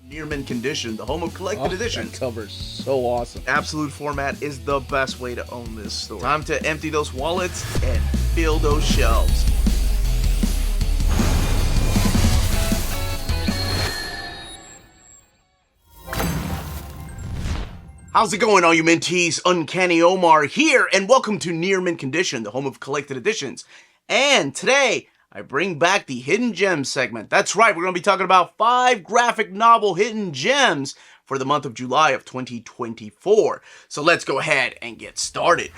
Near mint condition, the home of collected editions. That cover's so awesome. Absolute format is the best way to own this store. Time to empty those wallets and fill those shelves. How's it going, all you minties? Uncanny Omar here, and welcome to Near Mint Condition, the home of collected editions. And today, I bring back the Hidden Gems segment. That's right, we're going to be talking about 5 graphic novel hidden gems for the month of July of 2024. So let's go ahead and get started.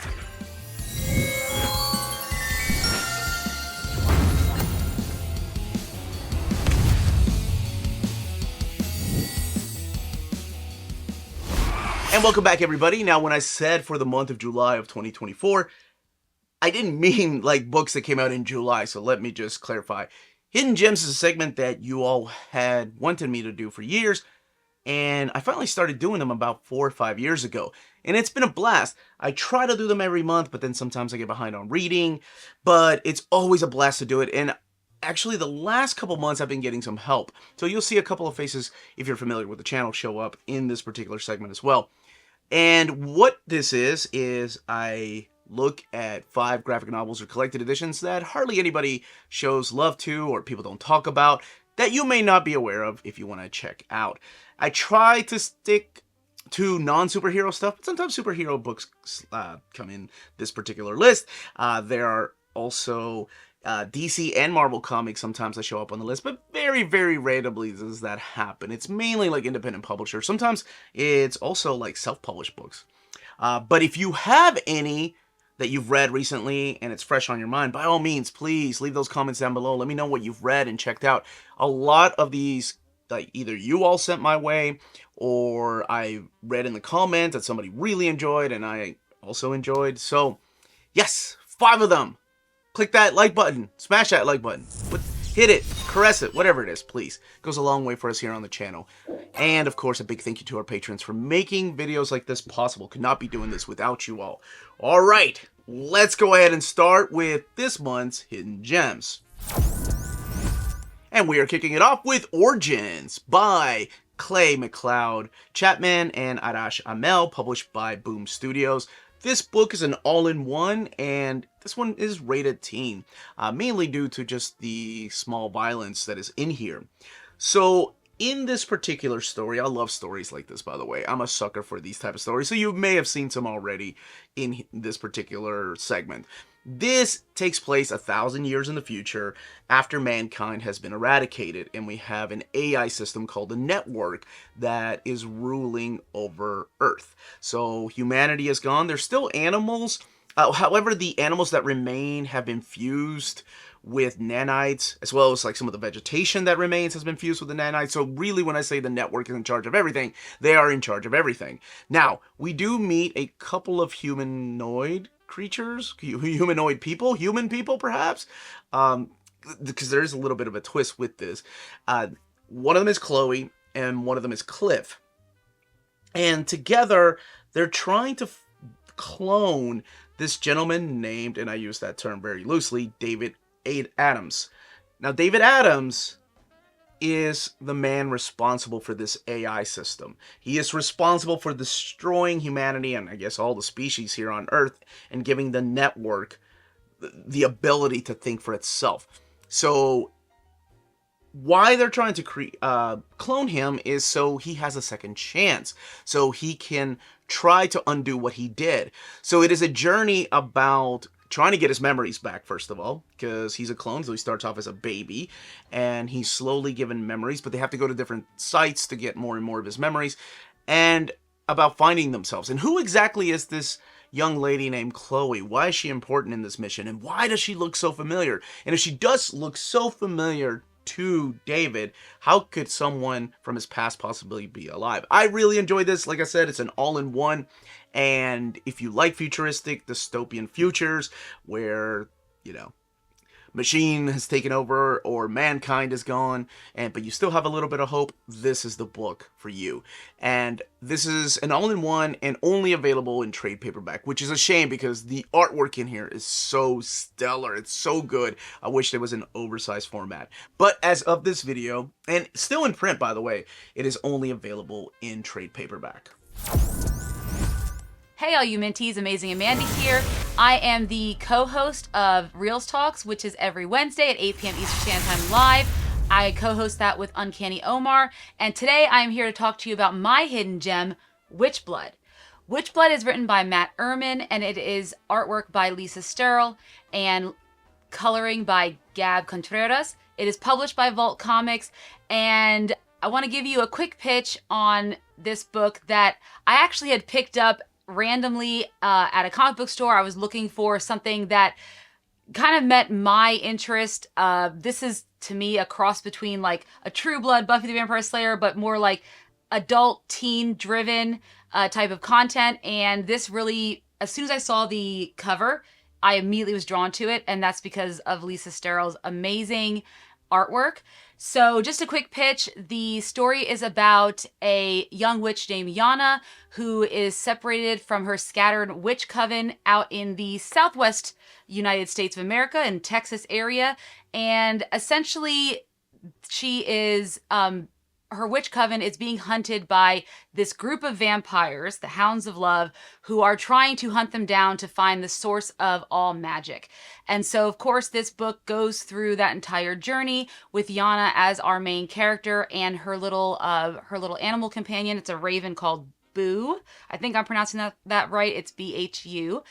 And welcome back, everybody. Now, when I said for the month of July of 2024, I didn't mean like books that came out in July, so let me just clarify. Hidden Gems is a segment that you all had wanted me to do for years, and I finally started doing them about 4 or 5 years ago, and it's been a blast. I try to do them every month, but then sometimes I get behind on reading, but it's always a blast to do it, and actually the last couple months I've been getting some help, so you'll see a couple of faces, if you're familiar with the channel, show up in this particular segment as well. And what this is I look at 5 graphic novels or collected editions that hardly anybody shows love to or people don't talk about that you may not be aware of if you want to check out. I try to stick to non-superhero stuff, but sometimes superhero books come in this particular list. There are also DC and Marvel comics sometimes that show up on the list, but very, very randomly does that happen. It's mainly like independent publishers. Sometimes it's also like self-published books. But if you have any that you've read recently and it's fresh on your mind, by all means, please leave those comments down below. Let me know what you've read and checked out. A lot of these, like, either you all sent my way or I read in the comments that somebody really enjoyed and I also enjoyed. So, yes, 5 of them. Click that like button. Smash that like button. Hit it. Caress it. Whatever it is, please. It goes a long way for us here on the channel. And, of course, a big thank you to our patrons for making videos like this possible. Could not be doing this without you all. All right. Let's go ahead and start with this month's Hidden Gems. And we are kicking it off with Origins by Clay McLeod Chapman and Arash Amel, published by Boom Studios. This book is an all-in-one, and this one is rated teen, mainly due to just the small violence that is in here. So, in this particular story, I love stories like this, by the way. I'm a sucker for these type of stories, so you may have seen some already in this particular segment. This takes place 1,000 years in the future after mankind has been eradicated, and we have an AI system called the network that is ruling over Earth. So humanity is gone. There's still animals. However, the animals that remain have been fused with nanites, as well as like some of the vegetation that remains has been fused with the nanites. So really, when I say the network is in charge of everything, they are in charge of everything. Now, we do meet a couple of humanoid creatures, human people perhaps, because there is a little bit of a twist with this. One of them is Chloe and one of them is Cliff, and together they're trying to clone this gentleman named, and I use that term very loosely, David Adams. Now, David Adams is the man responsible for this AI system. He is responsible for destroying humanity and I guess all the species here on Earth and giving the network the ability to think for itself. So why they're trying to clone him is so he has a second chance, so he can try to undo what he did. So it is a journey about trying to get his memories back, first of all, because he's a clone, so he starts off as a baby, and he's slowly given memories, but they have to go to different sites to get more and more of his memories, and about finding themselves. And who exactly is this young lady named Chloe? Why is she important in this mission, and why does she look so familiar? And if she does look so familiar to David, how could someone from his past possibly be alive? I really enjoyed this. Like I said, it's an all-in-one, and if you like futuristic dystopian futures where, you know, machine has taken over or mankind is gone, but you still have a little bit of hope, this is the book for you. And this is an all-in-one and only available in trade paperback, which is a shame because the artwork in here is so stellar. It's so good. I wish there was an oversized format. But as of this video, and still in print by the way, it is only available in trade paperback. Hey all you Minties, Amazing Amanda here. I am the co-host of Reels Talks, which is every Wednesday at 8 p.m. Eastern Standard Time live. I co-host that with Uncanny Omar, and today I am here to talk to you about my hidden gem, Witchblood. Witchblood is written by Matt Ehrman, and it is artwork by Lisa Sterl and coloring by Gab Contreras. It is published by Vault Comics, and I want to give you a quick pitch on this book that I actually had picked up randomly at a comic book store. I was looking for something that kind of met my interest. This is, to me, a cross between like a True Blood Buffy the Vampire Slayer, but more like adult, teen-driven type of content. And this really, as soon as I saw the cover, I immediately was drawn to it, and that's because of Lisa Sterl's amazing artwork. So just a quick pitch. The story is about a young witch named Yana who is separated from her scattered witch coven out in the southwest United States of America in Texas area. And essentially she is, her witch coven is being hunted by this group of vampires, the Hounds of Love, who are trying to hunt them down to find the source of all magic. And so, of course, this book goes through that entire journey with Yana as our main character and her little animal companion. It's a raven called Boo. I think I'm pronouncing that right. It's B-H-U.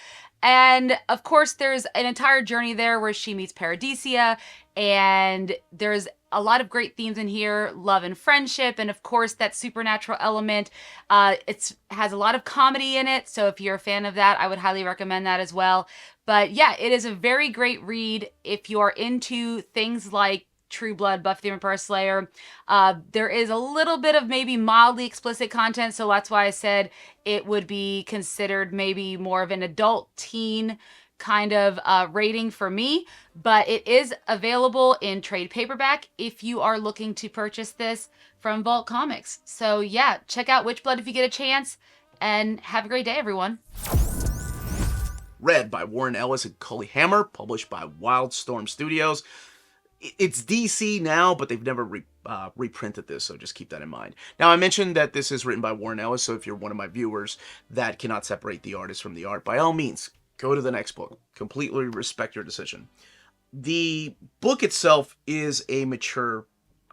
And of course, there's an entire journey there where she meets Paradisia, and there's a lot of great themes in here, love and friendship, and of course that supernatural element. It has a lot of comedy in it, so if you're a fan of that, I would highly recommend that as well. But yeah, it is a very great read if you are into things like True Blood, Buffy the Vampire Slayer. There is a little bit of maybe mildly explicit content, so that's why I said it would be considered maybe more of an adult teen kind of rating for me, but it is available in trade paperback if you are looking to purchase this from Vault Comics. So yeah, check out Witchblood if you get a chance, and have a great day, everyone. Read by Warren Ellis and Cully Hammer, published by Wildstorm Studios. It's DC now, but they've never reprinted this, so just keep that in mind. Now, I mentioned that this is written by Warren Ellis, so if you're one of my viewers that cannot separate the artist from the art, by all means, go to the next book. Completely respect your decision. The book itself is a mature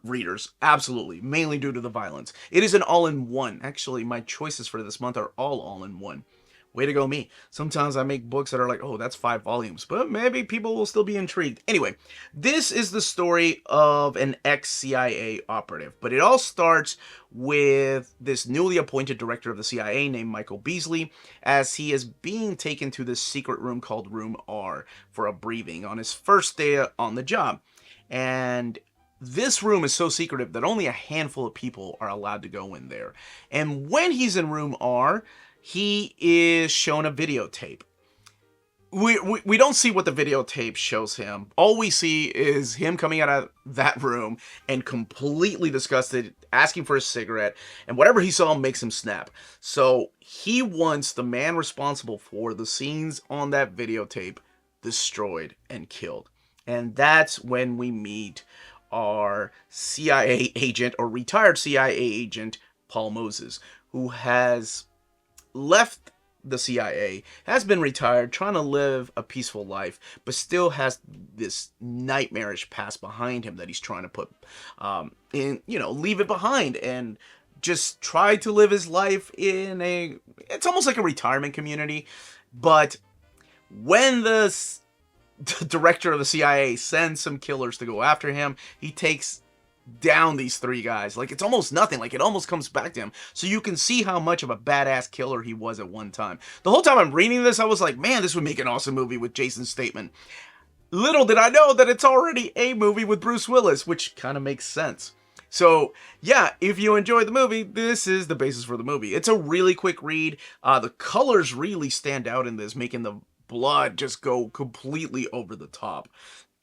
readers, absolutely, mainly due to the violence. It is an all-in-one. Actually, my choices for this month are all in-one. Way to go me. Sometimes I make books that are like, oh, that's 5 volumes, but maybe people will still be intrigued. Anyway, this is the story of an ex-CIA operative, but it all starts with this newly appointed director of the CIA named Michael Beasley, as he is being taken to this secret room called Room R for a briefing on his first day on the job. And this room is so secretive that only a handful of people are allowed to go in there. And when he's in Room R, he is shown a videotape. We don't see what the videotape shows him. All we see is him coming out of that room and completely disgusted, asking for a cigarette, and whatever he saw makes him snap. So he wants the man responsible for the scenes on that videotape destroyed and killed. And that's when we meet our CIA agent, or retired CIA agent, Paul Moses, who has left the CIA, has been retired, trying to live a peaceful life, but still has this nightmarish past behind him that he's trying to put leave it behind and just try to live his life in it's almost like a retirement community. But when the director of the CIA sends some killers to go after him, he takes down these 3 guys. Like, it's almost nothing. Like, it almost comes back to him. So you can see how much of a badass killer he was at one time. The whole time I'm reading this, I was like, man, this would make an awesome movie with Jason Statham. Little did I know that it's already a movie with Bruce Willis, which kind of makes sense. So, yeah, if you enjoyed the movie, this is the basis for the movie. It's a really quick read. The colors really stand out in this, making the blood just go completely over the top.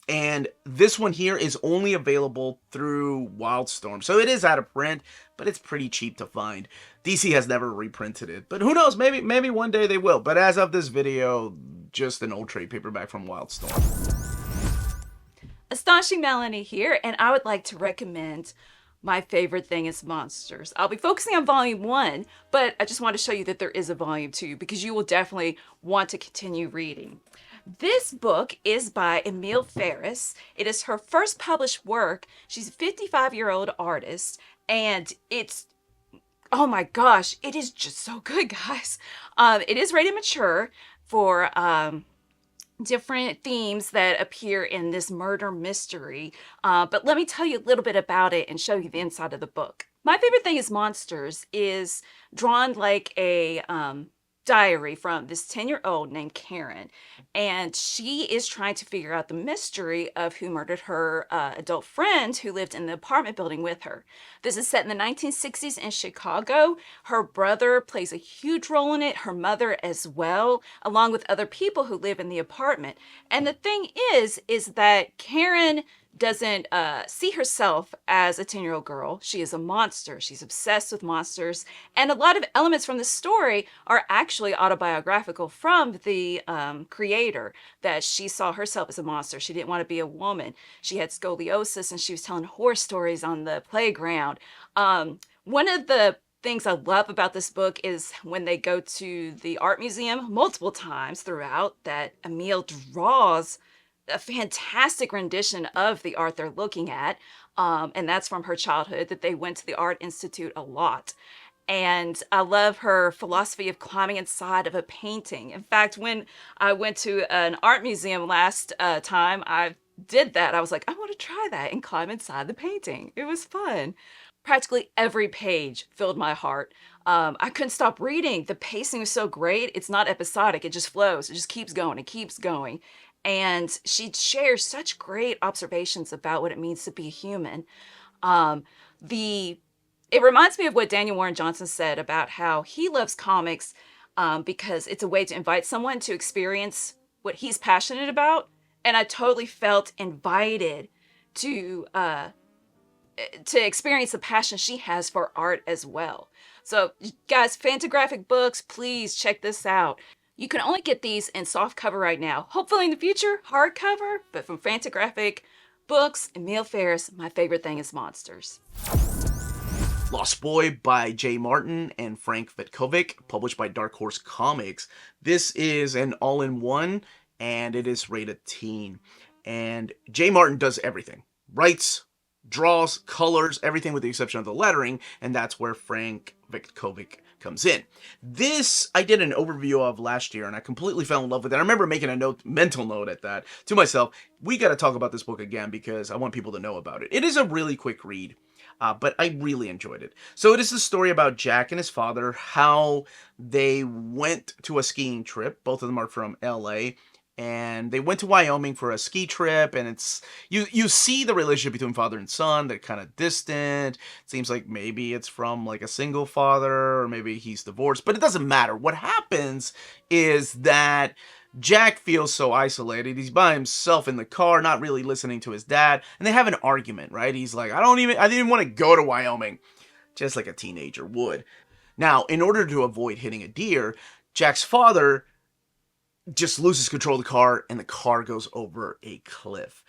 And this one here is only available through Wildstorm. So it is out of print, but it's pretty cheap to find. DC has never reprinted it, but who knows, maybe one day they will. But as of this video, just an old trade paperback from Wildstorm. Astonishing Melanie here, and I would like to recommend My Favorite Thing is Monsters. I'll be focusing on volume 1, but I just want to show you that there is a volume 2 because you will definitely want to continue reading. This book is by Emile Ferris. It is her first published work. She's a 55-year-old artist, and it's, oh my gosh, it is just so good, guys. It is rated mature for different themes that appear in this murder mystery. But let me tell you a little bit about it and show you the inside of the book. My Favorite Thing is Monsters is drawn like a diary from this 10-year-old named Karen, and she is trying to figure out the mystery of who murdered her adult friend who lived in the apartment building with her. This is set in the 1960s in Chicago. Her brother plays a huge role in it, her mother as well, along with other people who live in the apartment. And the thing is that Karen doesn't see herself as a 10-year-old girl. She is a monster. She's obsessed with monsters. And a lot of elements from the story are actually autobiographical from the creator, that she saw herself as a monster. She didn't want to be a woman. She had scoliosis and she was telling horror stories on the playground. One of the things I love about this book is when they go to the art museum multiple times throughout, that Emile draws a fantastic rendition of the art they're looking at. And that's from her childhood, that they went to the Art Institute a lot. And I love her philosophy of climbing inside of a painting. In fact, when I went to an art museum last time, I did that. I was like, I want to try that and climb inside the painting. It was fun. Practically every page filled my heart. I couldn't stop reading. The pacing was so great. It's not episodic. It just flows. It just keeps going. It keeps going. And she shares such great observations about what it means to be a human. It reminds me of what Daniel Warren Johnson said about how he loves comics because it's a way to invite someone to experience what he's passionate about. And I totally felt invited to experience the passion she has for art as well. So guys, Fantagraphic Books, please check this out. You can only get these in soft cover right now. Hopefully in the future, hardcover, but from Fantagraphic Books, Emile Ferris, My Favorite Thing is Monsters. Lost Boy by Jay Martin and Frank Vitkovic, published by Dark Horse Comics. This is an all-in-one, and it is rated teen. And Jay Martin does everything. Writes, draws, colors, everything with the exception of the lettering, and that's where Frank Vitkovic comes in. This I did an overview of last year, and I completely fell in love with it. I remember making a mental note at that to myself. We got to talk about this book again because I want people to know about it. It is a really quick read, but I really enjoyed it. So it is the story about Jack and his father, how they went to a skiing trip. Both of them are from LA. And they went to Wyoming for a ski trip, and it's you see the relationship between father and son. They're kind of distant. It seems like maybe it's from like a single father, or maybe he's divorced, but it doesn't matter. What happens is that Jack feels so isolated. He's by himself in the car, not really listening to his dad, and they have an argument, right? He's like, I didn't even want to go to Wyoming, just like a teenager would. Now, in order to avoid hitting a deer, Jack's father just loses control of the car, and the car goes over a cliff.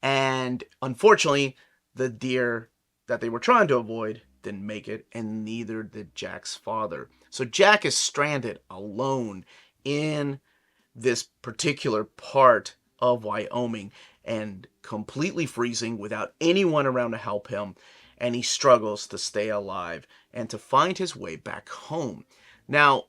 And unfortunately, the deer that they were trying to avoid didn't make it, and neither did Jack's father. So Jack is stranded alone in this particular part of Wyoming and completely freezing without anyone around to help him, and he struggles to stay alive and to find his way back home. Now,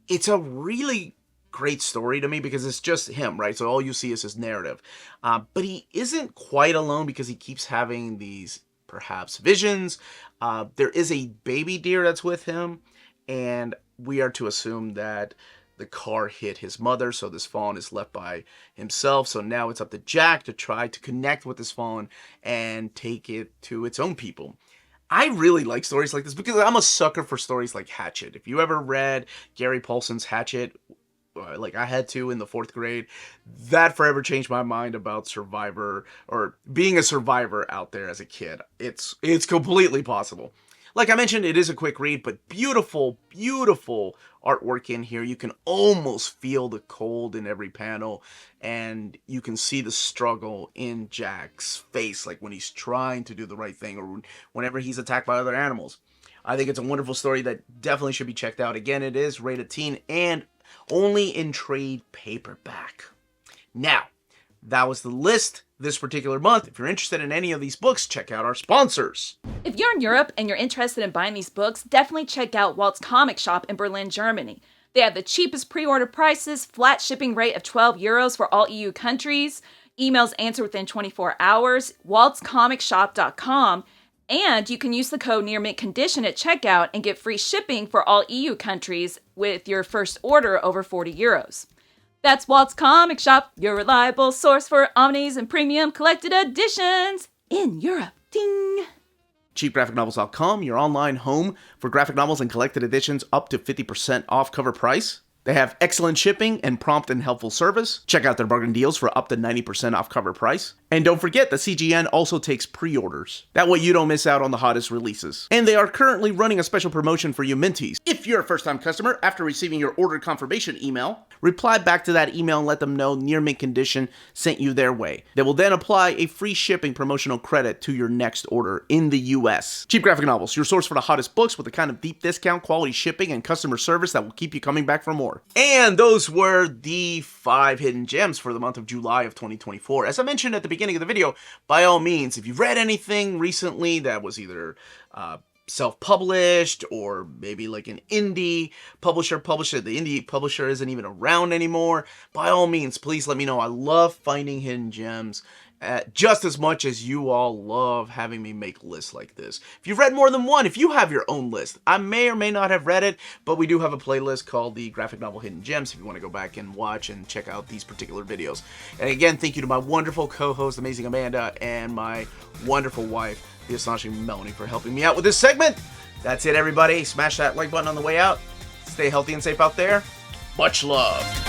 it's a really great story to me because it's just him, right? So all you see is his narrative. But he isn't quite alone because he keeps having these perhaps visions. There is a baby deer that's with him, and we are to assume that the car hit his mother, so this fawn is left by himself. So now it's up to Jack to try to connect with this fawn and take it to its own people. I really like stories like this because I'm a sucker for stories like Hatchet. If you ever read Gary Paulson's Hatchet, like I had to in the 4th grade. That forever changed my mind about Survivor or being a survivor out there as a kid. It's completely possible. Like I mentioned, it is a quick read, but beautiful, beautiful artwork in here. You can almost feel the cold in every panel, and you can see the struggle in Jack's face, like when he's trying to do the right thing or whenever he's attacked by other animals. I think it's a wonderful story that definitely should be checked out. Again, it is rated teen and only in trade paperback. Now, that was the list this particular month. If you're interested in any of these books, check out our sponsors. If you're in Europe and you're interested in buying these books, definitely check out Walt's Comic Shop in Berlin, Germany. They have the cheapest pre-order prices, flat shipping rate of €12 for all EU countries, emails answered within 24 hours, waltscomicshop.com, and you can use the code nearmintcondition at checkout and get free shipping for all EU countries with your first order over €40. That's Walt's Comic Shop, your reliable source for omnis and premium collected editions in Europe. Ding! CheapGraphicNovels.com, your online home for graphic novels and collected editions up to 50% off cover price. They have excellent shipping and prompt and helpful service. Check out their bargain deals for up to 90% off cover price. And don't forget that CGN also takes pre-orders. That way you don't miss out on the hottest releases. And they are currently running a special promotion for you Minties. If you're a first-time customer, after receiving your order confirmation email, reply back to that email and let them know Near Mint Condition sent you their way. They will then apply a free shipping promotional credit to your next order in the US. Cheap Graphic Novels, your source for the hottest books with the kind of deep discount, quality shipping, and customer service that will keep you coming back for more. And those were the 5 hidden gems for the month of July of 2024. As I mentioned at the beginning of the video, by all means, if you've read anything recently that was either self-published or maybe like an indie publisher published it, the indie publisher isn't even around anymore, by all means, please let me know. I love finding hidden gems just as much as you all love having me make lists like this. If you've read more than one, if you have your own list, I may or may not have read it, but we do have a playlist called the Graphic Novel Hidden Gems if you want to go back and watch and check out these particular videos. And again, thank you to my wonderful co-host, Amazing Amanda, and my wonderful wife, the astonishing Melanie, for helping me out with this segment. That's it, everybody. Smash that like button on the way out. Stay healthy and safe out there. Much love.